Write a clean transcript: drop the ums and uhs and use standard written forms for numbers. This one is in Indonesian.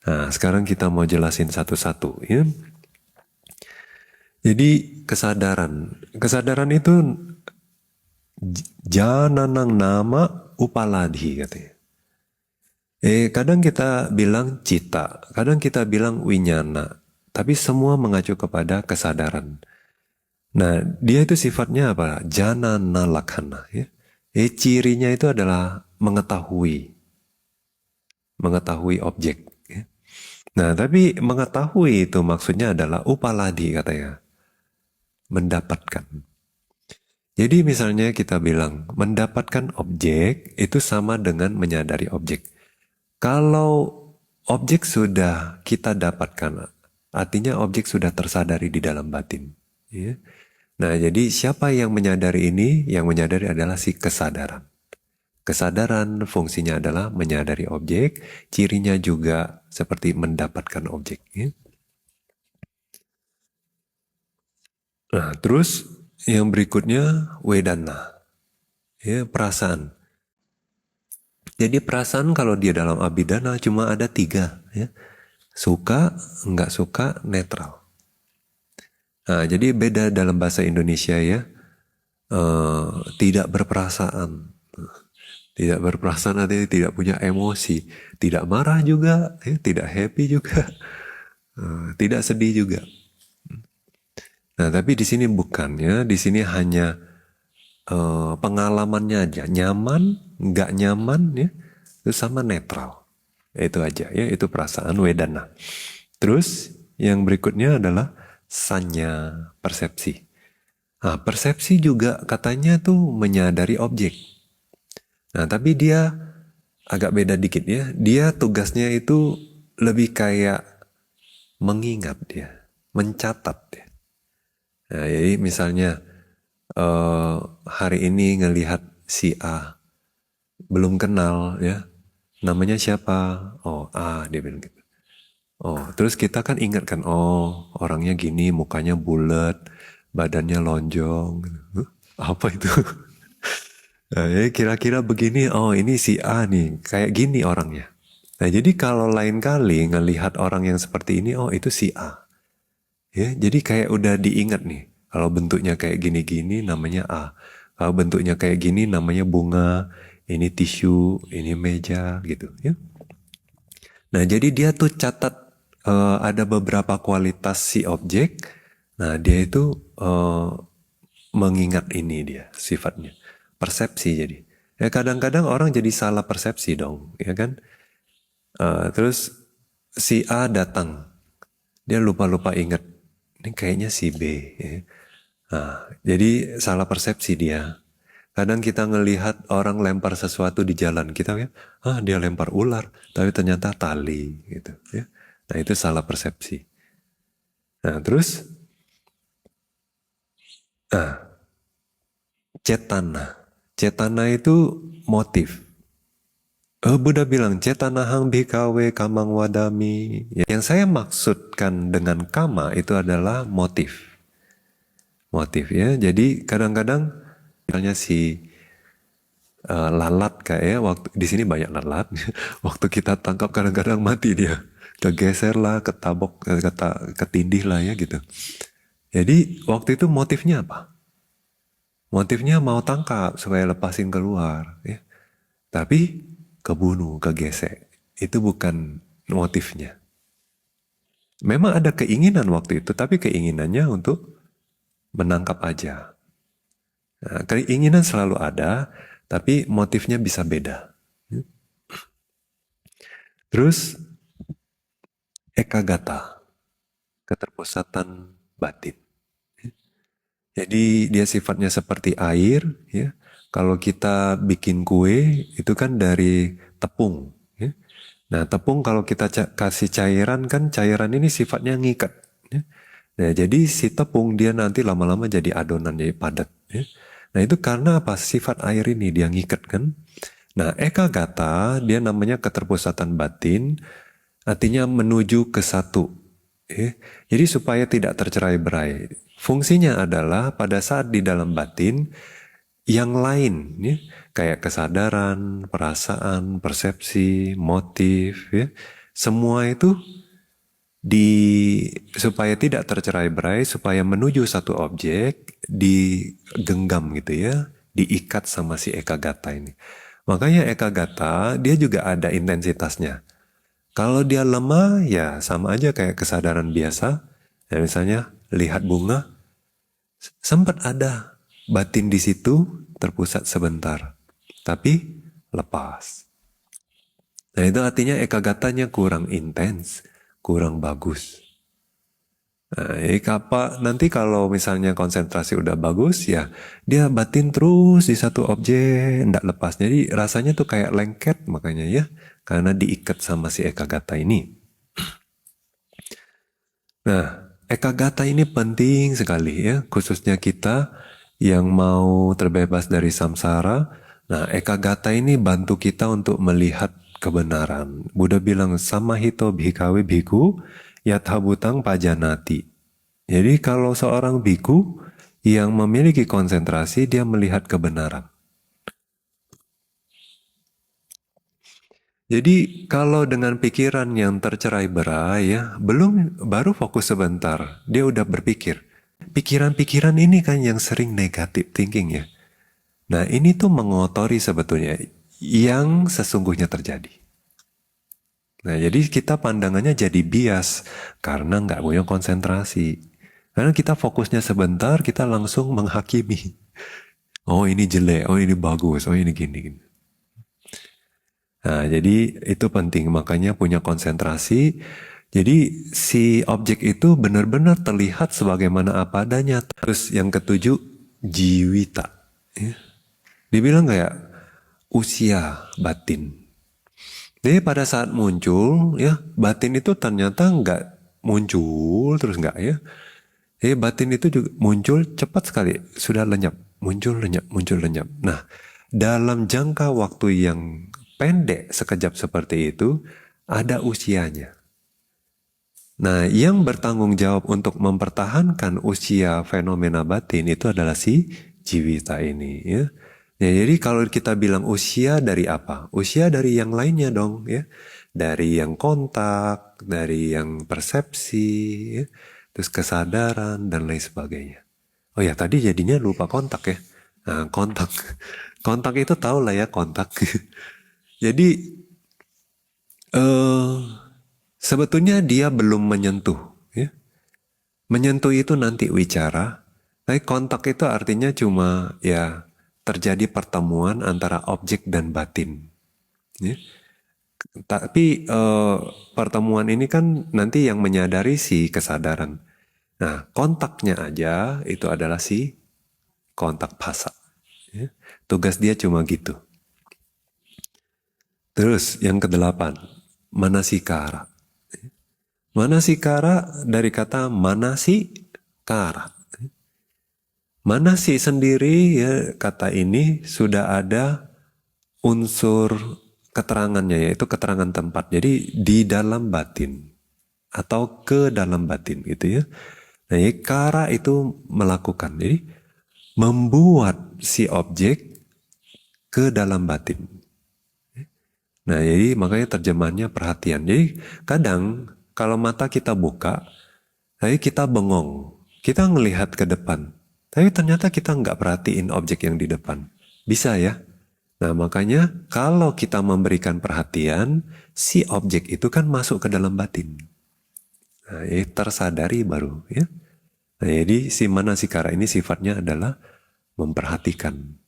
Nah, sekarang kita mau jelasin satu-satu ya. Jadi kesadaran itu jananang nama upaladhi katanya. Kadang kita bilang cita, kadang kita bilang winyana, tapi semua mengacu kepada kesadaran. Nah, dia itu sifatnya apa? Janana lakhana ya. Cirinya itu adalah mengetahui objek. Ya. Nah, tapi mengetahui itu maksudnya adalah upaladi katanya, mendapatkan. Jadi misalnya kita bilang mendapatkan objek itu sama dengan menyadari objek. Kalau objek sudah kita dapatkan, artinya objek sudah tersadari di dalam batin. Ya. Nah, jadi siapa yang menyadari ini? Yang menyadari adalah si kesadaran. Kesadaran fungsinya adalah menyadari objek, cirinya juga seperti mendapatkan objek. Ya. Nah, terus yang berikutnya wedana, ya, perasaan. Jadi perasaan kalau dia dalam abhidana cuma ada 3, ya. Suka, nggak suka, netral. Nah, jadi beda dalam bahasa Indonesia ya, tidak berperasaan. Tidak berperasaan artinya tidak punya emosi, tidak marah juga, ya, tidak happy juga, tidak sedih juga. Nah, tapi di sini bukannya, di sini hanya pengalamannya aja, nyaman, nggak nyaman, ya, itu sama netral. Itu aja, ya, itu perasaan wedana. Terus yang berikutnya adalah sanya, persepsi. Nah, persepsi juga katanya tuh menyadari objek. Nah, tapi dia agak beda dikit ya. Dia tugasnya itu lebih kayak mengingat dia, mencatat dia. Nah, jadi misalnya hari ini ngelihat si A, belum kenal ya, namanya siapa? Oh A, dia bilang gitu. Oh, terus kita kan ingat kan, oh orangnya gini, mukanya bulat, badannya lonjong. Huh? Apa itu? Nah, ya kira-kira begini, oh ini si A nih, kayak gini orangnya. Nah, jadi kalau lain kali ngelihat orang yang seperti ini, oh itu si A. Ya, jadi kayak udah diingat nih. Kalau bentuknya kayak gini-gini namanya A. Kalau bentuknya kayak gini namanya bunga, ini tisu, ini meja gitu ya. Nah, jadi dia tuh catat ada beberapa kualitas si objek. Nah, dia itu mengingat ini dia sifatnya. Persepsi jadi. Ya kadang-kadang orang jadi salah persepsi dong, ya kan? Terus si A datang, dia lupa-lupa ingat. Ini kayaknya si B. Ya. Nah, jadi salah persepsi dia. Kadang kita ngelihat orang lempar sesuatu di jalan, kita ya, dia lempar ular, tapi ternyata tali gitu ya. Nah, itu salah persepsi. Nah, terus cetana. Cetana itu motif. Buddha bilang cetanahang bhikkhave kamang wadami. Yang saya maksudkan dengan kama itu adalah motif. Motif ya. Jadi kadang-kadang misalnya si lalat kayak waktu di sini banyak lalat. Waktu kita tangkap kadang-kadang mati dia. Kegeser lah, ketabok, ketindih lah ya gitu. Jadi waktu itu motifnya apa? Motifnya mau tangkap supaya lepasin keluar. Ya. Tapi kebunuh, kegesek. Itu bukan motifnya. Memang ada keinginan waktu itu, tapi keinginannya untuk menangkap aja. Nah, keinginan selalu ada, tapi motifnya bisa beda. Terus ekagata, keterpusatan batin. Jadi dia sifatnya seperti air, ya. Kalau kita bikin kue itu kan dari tepung, ya. Nah, tepung kalau kita kasih cairan kan cairan ini sifatnya ngikat, ya. Nah, jadi si tepung dia nanti lama-lama jadi adonan, jadi padat, ya. Nah, itu karena apa? Sifat air ini dia ngikat kan. Nah, ekagata dia namanya keterpusatan batin, artinya menuju ke satu. Jadi supaya tidak tercerai-berai. Fungsinya adalah pada saat di dalam batin yang lain, kayak kesadaran, perasaan, persepsi, motif, ya. Semua itu supaya tidak tercerai-berai, supaya menuju satu objek digenggam gitu ya, diikat sama si ekagata ini. Makanya ekagata dia juga ada intensitasnya. Kalau dia lemah ya sama aja kayak kesadaran biasa. Ya misalnya lihat bunga, sempat ada batin di situ terpusat sebentar, tapi lepas. Nah itu artinya ekagatanya kurang intens, kurang bagus. Nah, nanti kalau misalnya konsentrasi udah bagus ya dia batin terus di satu objek, ndak lepas. Jadi rasanya tuh kayak lengket makanya ya, karena diikat sama si ekagata ini. Nah, ekagata ini penting sekali ya, khususnya kita yang mau terbebas dari samsara. Nah, ekagata ini bantu kita untuk melihat kebenaran. Buddha bilang samahito bhikawe bhikkhu yathabutang pajanati. Jadi kalau seorang biku yang memiliki konsentrasi, dia melihat kebenaran. Jadi kalau dengan pikiran yang tercerai-berai ya, baru fokus sebentar, dia udah berpikir. Pikiran-pikiran ini kan yang sering negatif thinking ya. Nah ini tuh mengotori sebetulnya yang sesungguhnya terjadi. Nah jadi kita pandangannya jadi bias karena nggak punya konsentrasi. Karena kita fokusnya sebentar, kita langsung menghakimi. Oh ini jelek, oh ini bagus, oh ini gini. Nah, jadi itu penting, makanya punya konsentrasi. Jadi si objek itu benar-benar terlihat sebagaimana apa adanya. Terus yang ketujuh, jiwita. Ya. Dibilang kayak usia batin. Jadi pada saat muncul, ya batin itu ternyata nggak muncul terus nggak ya. Jadi batin itu juga muncul cepat sekali, sudah lenyap, muncul lenyap, muncul lenyap. Nah, dalam jangka waktu yang pendek sekejap seperti itu, ada usianya. Nah, yang bertanggung jawab untuk mempertahankan usia fenomena batin itu adalah si jiwita ini. Ya. Ya, jadi kalau kita bilang usia dari apa? Usia dari yang lainnya dong. Ya. Dari yang kontak, dari yang persepsi, ya. Terus kesadaran, dan lain sebagainya. Oh ya, tadi jadinya lupa kontak ya. Nah, kontak. Kontak itu tahu lah ya kontak. Jadi sebetulnya dia belum menyentuh, ya. Menyentuh itu nanti wicara, tapi kontak itu artinya cuma ya terjadi pertemuan antara objek dan batin. Ya. Tapi pertemuan ini kan nanti yang menyadari si kesadaran. Nah, kontaknya aja itu adalah si kontak phasa. Ya. Tugas dia cuma gitu. Terus yang kedelapan, manasikara. Manasikara dari kata manasikara. Manasi sendiri ya kata ini sudah ada unsur keterangannya yaitu keterangan tempat. Jadi di dalam batin atau ke dalam batin gitu ya. Nah, kara itu melakukan. Jadi membuat si objek ke dalam batin. Nah, jadi makanya terjemahannya perhatian. Jadi kadang kalau mata kita buka, tapi kita bengong. Kita ngelihat ke depan. Tapi ternyata kita nggak perhatiin objek yang di depan. Bisa ya? Nah, makanya kalau kita memberikan perhatian, si objek itu kan masuk ke dalam batin. Nah, tersadari baru ya. Nah, jadi si manasikara ini sifatnya adalah memperhatikan.